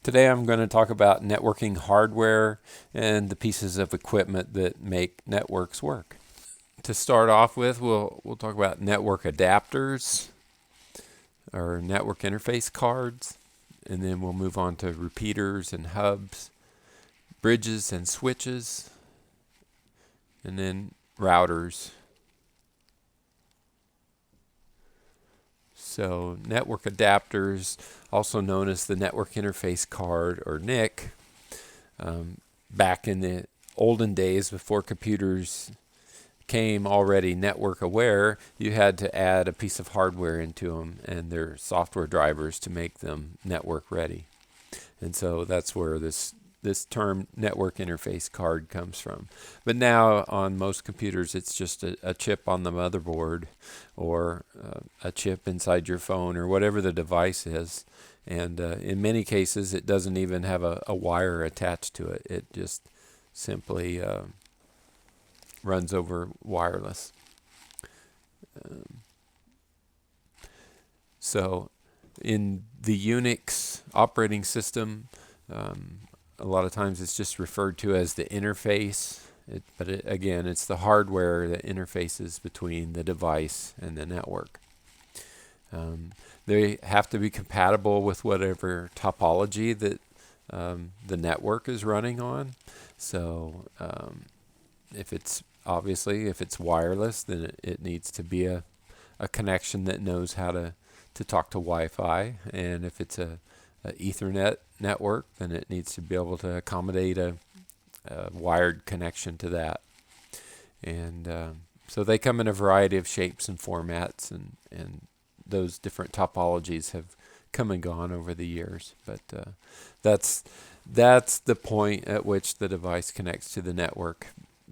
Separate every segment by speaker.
Speaker 1: Today I'm going to talk about networking hardware and the pieces of equipment that make networks work. To start off with, we'll talk about network adapters or network interface cards, and then we'll move on to repeaters and hubs, bridges and switches, and then routers. So network adapters, also known as the network interface card or NIC, back in the olden days before computers came already network aware, you had to add a piece of hardware into them and their software drivers to make them network ready. And so that's where this term network interface card comes from. But now on most computers it's just a chip on the motherboard or a chip inside your phone or whatever the device is. And in many cases it doesn't even have a wire attached to it. It just simply runs over wireless. So in the Unix operating system, a lot of times it's just referred to as the interface, but again, it's the hardware that interfaces between the device and the network. They have to be compatible with whatever topology that the network is running on. So if it's wireless, then it needs to be a connection that knows how to talk to Wi-Fi, and if it's a Ethernet network, then it needs to be able to accommodate a wired connection to that. And so they come in a variety of shapes and formats, and those different topologies have come and gone over the years. But that's the point at which the device connects to the network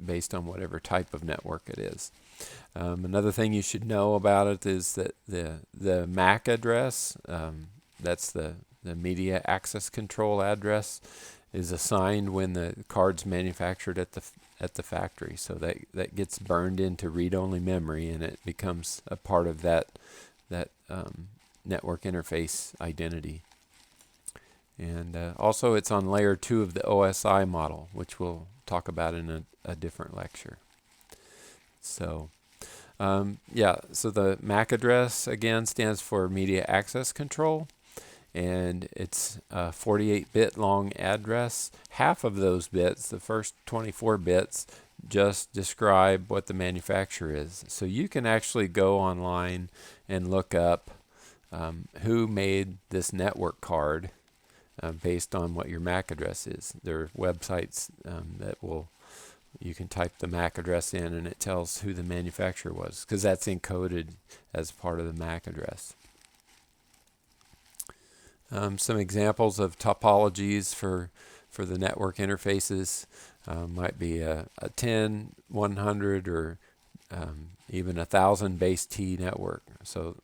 Speaker 1: based on whatever type of network it is. Another thing you should know about it is that the MAC address, that's the media access control address, is assigned when the card's manufactured at the factory. So that gets burned into read-only memory, and it becomes a part of that network interface identity. And also it's on layer 2 of the OSI model, which we'll talk about in a different lecture. So so the MAC address again stands for media access control, and it's a 48-bit long address. Half of those bits, the first 24 bits, just describe what the manufacturer is. So you can actually go online and look up who made this network card based on what your MAC address is. There are websites you can type the MAC address in and it tells who the manufacturer was, because that's encoded as part of the MAC address. Some examples of topologies for the network interfaces might be a 10, 100, or even 1,000 base T network. So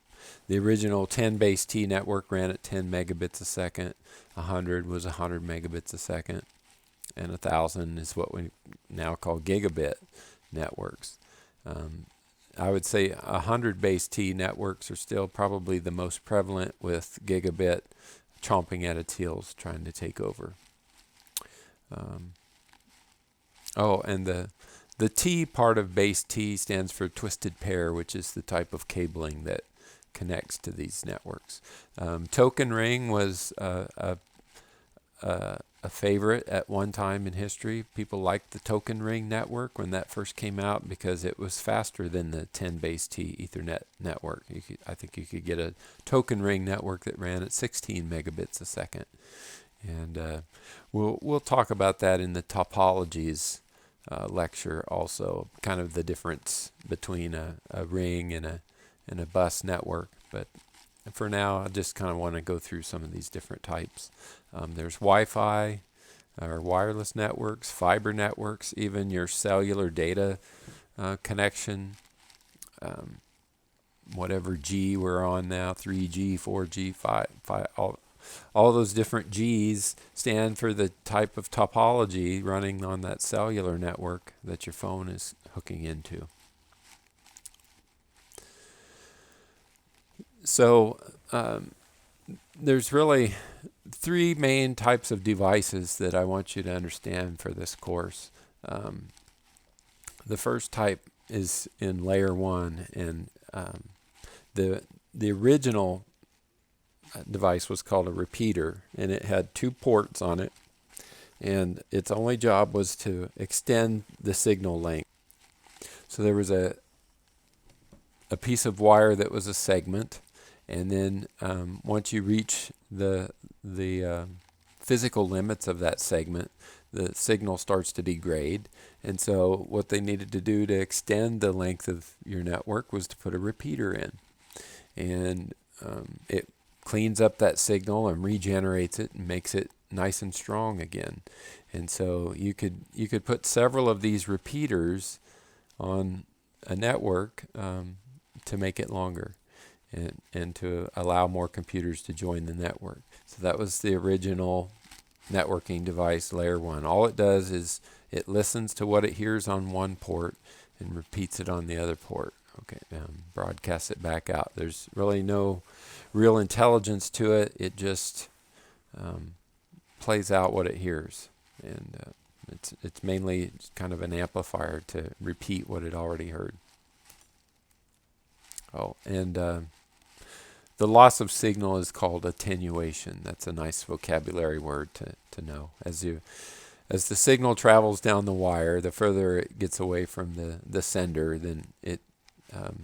Speaker 1: the original 10 base T network ran at 10 megabits a second. 100 was 100 megabits a second. And 1,000 is what we now call gigabit networks. I would say 100 base T networks are still probably the most prevalent, with gigabit chomping at its heels trying to take over. And the T part of base T stands for twisted pair, which is the type of cabling that connects to these networks. Token ring was a favorite at one time in history. People liked the token ring network when that first came out because it was faster than the 10 base T Ethernet network. I think you could get a token ring network that ran at 16 megabits a second. And we'll talk about that in the topologies lecture also, kind of the difference between a ring and a bus network. But for now, I just kind of want to go through some of these different types. There's Wi-Fi or wireless networks, fiber networks, even your cellular data connection, whatever G we're on now, 3G, 4G, 5, all those different Gs stand for the type of topology running on that cellular network that your phone is hooking into. So there's really three main types of devices that I want you to understand for this course. The first type is in layer 1, and the original device was called a repeater, and it had 2 ports on it, and its only job was to extend the signal length. So there was a piece of wire that was a segment, and then once you reach the physical limits of that segment, the signal starts to degrade. And so what they needed to do to extend the length of your network was to put a repeater in. And it cleans up that signal and regenerates it and makes it nice and strong again. And so you could put several of these repeaters on a network to make it longer and to allow more computers to join the network. So that was the original networking device, layer 1. All it does is it listens to what it hears on one port and repeats it on the other port. Okay, broadcasts it back out. There's really no real intelligence to it. It just plays out what it hears, and it's mainly kind of an amplifier to repeat what it already heard. Oh, and the loss of signal is called attenuation. That's a nice vocabulary word to know. As the signal travels down the wire, the further it gets away from the sender, then it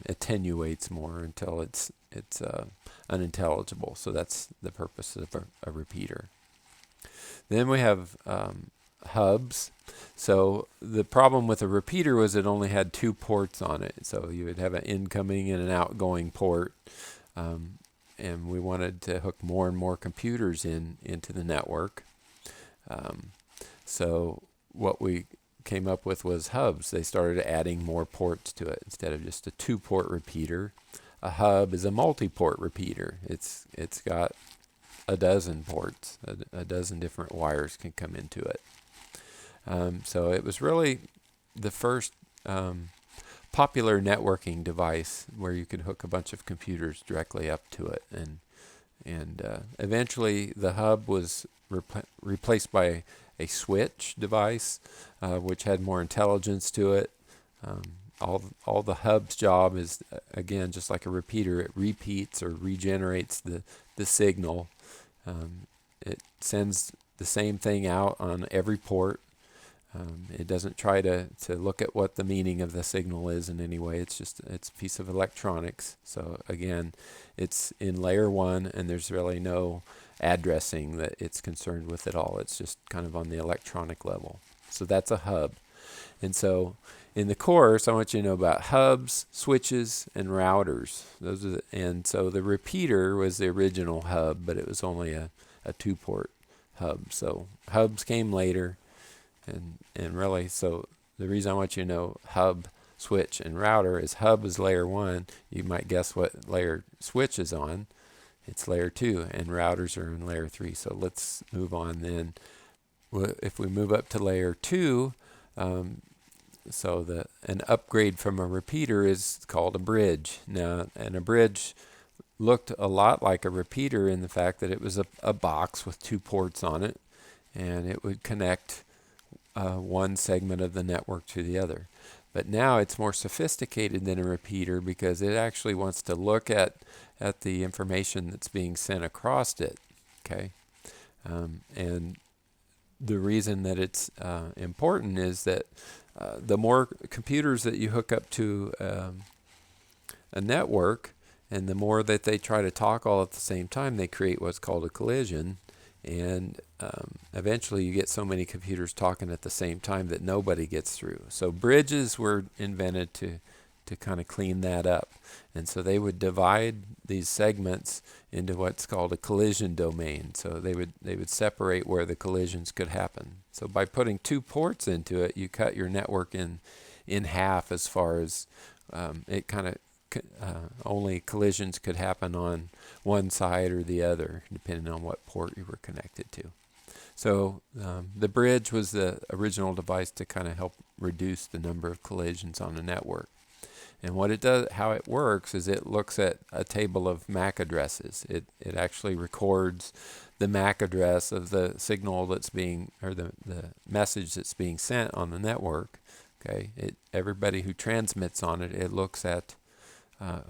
Speaker 1: attenuates more until it's unintelligible. So that's the purpose of a repeater. Then we have hubs. So the problem with a repeater was it only had 2 ports on it. So you would have an incoming and an outgoing port. And we wanted to hook more and more computers into the network. So what we came up with was hubs. They started adding more ports to it. Instead of just a 2-port repeater, a hub is a multi-port repeater. It's got a dozen ports. A dozen different wires can come into it. So it was really the first popular networking device where you could hook a bunch of computers directly up to it, and eventually the hub was replaced by a switch device, which had more intelligence to it. All the hub's job is, again, just like a repeater. It repeats or regenerates the signal. It sends the same thing out on every port. It doesn't try to look at what the meaning of the signal is in any way. It's a piece of electronics. So again, it's in layer 1, and there's really no addressing that it's concerned with at all. It's just kind of on the electronic level. So that's a hub. And so in the course, I want you to know about hubs, switches, and routers. And so the repeater was the original hub, but it was only a 2-port hub. So hubs came later. And really, so the reason I want you to know hub, switch, and router is hub is layer 1. You might guess what layer switch is on. It's layer 2, and routers are in layer 3. So let's move on then. If we move up to layer 2, so an upgrade from a repeater is called a bridge. Now, and a bridge looked a lot like a repeater in the fact that it was a box with 2 ports on it, and it would connect one segment of the network to the other. But now it's more sophisticated than a repeater because it actually wants to look at the information that's being sent across it. Okay, and the reason that it's important is that the more computers that you hook up to a network, and the more that they try to talk all at the same time, they create what's called a collision. And eventually you get so many computers talking at the same time that nobody gets through. So bridges were invented to kind of clean that up. And so they would divide these segments into what's called a collision domain. So they would separate where the collisions could happen. So by putting 2 ports into it, you cut your network in half as far as it kind of only collisions could happen on one side or the other, depending on what port you were connected to. So the bridge was the original device to kind of help reduce the number of collisions on a network. And what it does, how it works, is it looks at a table of MAC addresses. It actually records the MAC address of the signal that's being, or the message that's being sent on the network. Okay, everybody who transmits on it, it looks at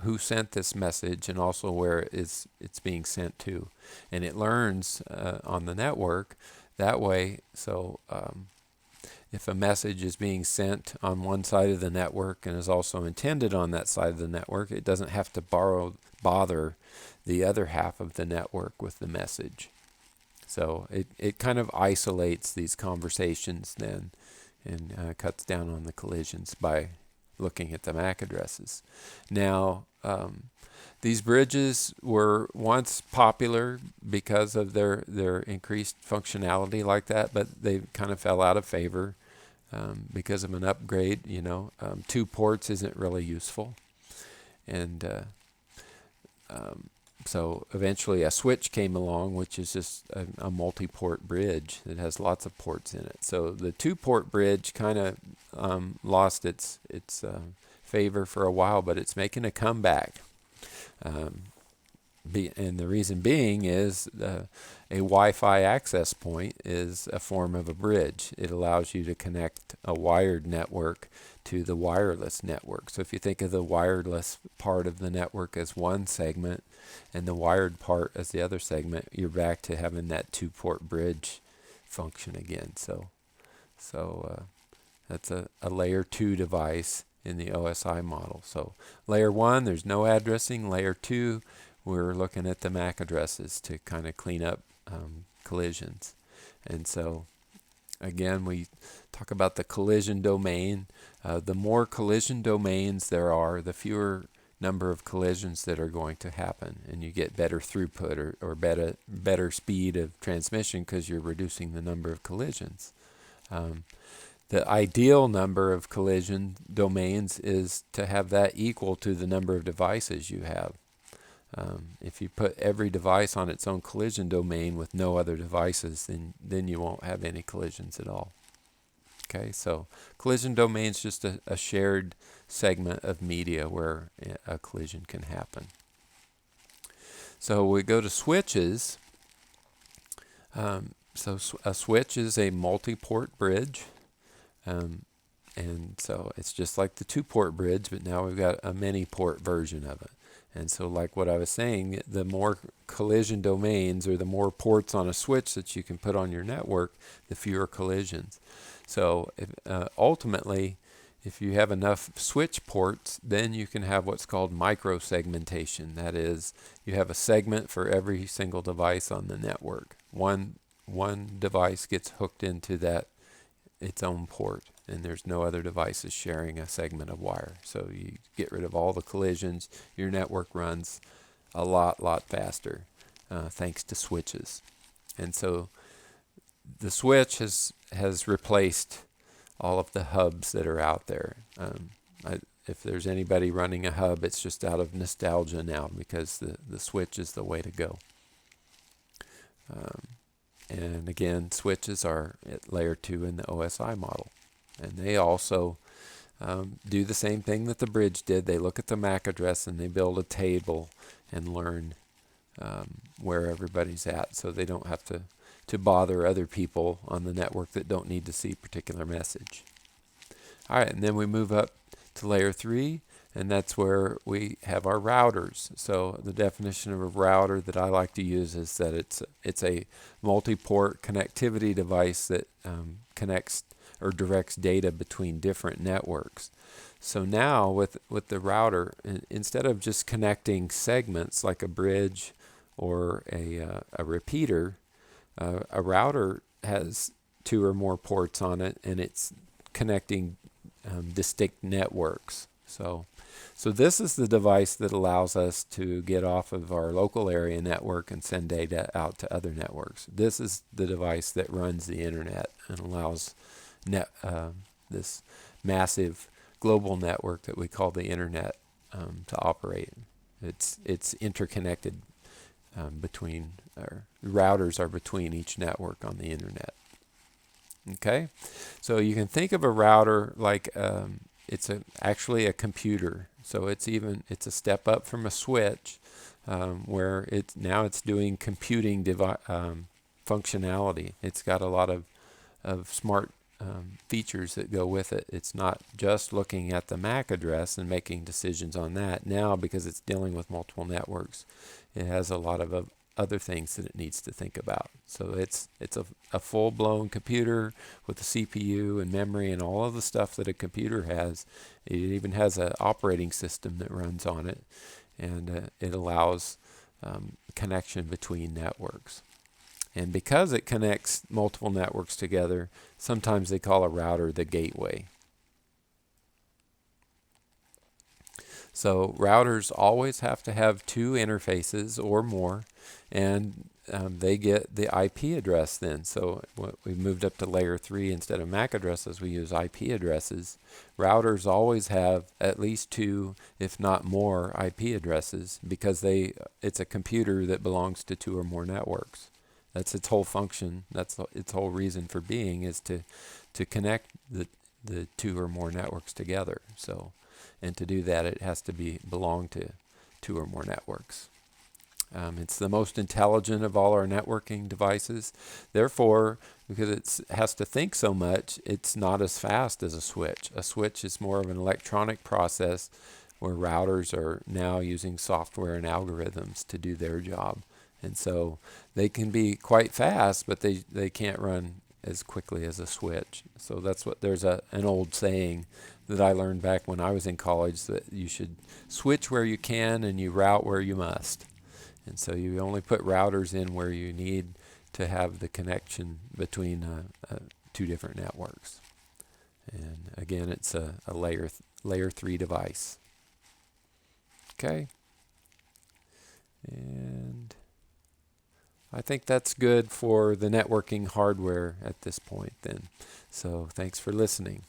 Speaker 1: who sent this message and also where it's being sent to, and it learns on the network that way. So if a message is being sent on one side of the network and is also intended on that side of the network, it doesn't have to bother the other half of the network with the message. So it kind of isolates these conversations then, and cuts down on the collisions by looking at the MAC addresses. Now, these bridges were once popular because of their increased functionality like that, but they kind of fell out of favor because of an upgrade. 2 ports isn't really useful. And so eventually a switch came along, which is just a multi-port bridge that has lots of ports in it. So the 2-port bridge kind of lost its favor for a while, but it's making a comeback. And the reason being is a Wi-Fi access point is a form of a bridge. It allows you to connect a wired network to the wireless network. So if you think of the wireless part of the network as one segment and the wired part as the other segment, you're back to having that 2-port bridge function again. So that's a layer 2 device in the OSI model. So layer 1, there's no addressing. Layer 2, we're looking at the MAC addresses to kind of clean up collisions. And so again, we talk about the collision domain. The more collision domains there are, the fewer number of collisions that are going to happen, and you get better throughput or better speed of transmission because you're reducing the number of collisions. The ideal number of collision domains is to have that equal to the number of devices you have. If you put every device on its own collision domain with no other devices, then you won't have any collisions at all. Okay, so collision domain is just a shared segment of media where a collision can happen. So we go to switches. So a switch is a multi-port bridge. And so it's just like the 2-port bridge, but now we've got a many-port version of it. And so like what I was saying, the more collision domains or the more ports on a switch that you can put on your network, the fewer collisions. So ultimately, if you have enough switch ports, then you can have what's called micro-segmentation. That is, you have a segment for every single device on the network. One device gets hooked into its own port, and there's no other devices sharing a segment of wire. So you get rid of all the collisions. Your network runs a lot faster thanks to switches. And so the switch has replaced all of the hubs that are out there. If there's anybody running a hub, it's just out of nostalgia now because the switch is the way to go. And again, switches are at layer 2 in the OSI model. And they also do the same thing that the bridge did. They look at the MAC address and they build a table and learn where everybody's at, so they don't have to bother other people on the network that don't need to see a particular message. All right, and then we move up to layer 3, and that's where we have our routers. So the definition of a router that I like to use is that it's a multi-port connectivity device that connects or directs data between different networks. So now with the router, instead of just connecting segments like a bridge or a repeater, a router has 2 or more ports on it, and it's connecting distinct networks. So this is the device that allows us to get off of our local area network and send data out to other networks. This is the device that runs the internet and allows this massive global network that we call the internet to operate. It's interconnected between, or routers are between each network on the internet. Okay, so you can think of a router like it's actually a computer. So it's a step up from a switch, where now it's doing computing functionality. It's got a lot of smart features that go with it. It's not just looking at the MAC address and making decisions on that. Now, because it's dealing with multiple networks, it has a lot of other things that it needs to think about. So it's a full-blown computer with a CPU and memory and all of the stuff that a computer has. It even has an operating system that runs on it, and it allows connection between networks. And because it connects multiple networks together, sometimes they call a router the gateway. So routers always have to have two interfaces or more, and they get the IP address then. So we moved up to layer 3 instead of MAC addresses, we use IP addresses. Routers always have at least two, if not more, IP addresses because it's a computer that belongs to two or more networks. That's its whole function. That's its whole reason for being, is to connect the two or more networks together. So, and to do that, it has to belong to two or more networks. It's the most intelligent of all our networking devices. Therefore, because it has to think so much, it's not as fast as a switch. A switch is more of an electronic process, where routers are now using software and algorithms to do their job. And so they can be quite fast, but they can't run as quickly as a switch. So there's an old saying that I learned back when I was in college, that you should switch where you can and you route where you must. And so you only put routers in where you need to have the connection between two different networks. And again, it's a layer 3 device. Okay. And I think that's good for the networking hardware at this point then. So thanks for listening.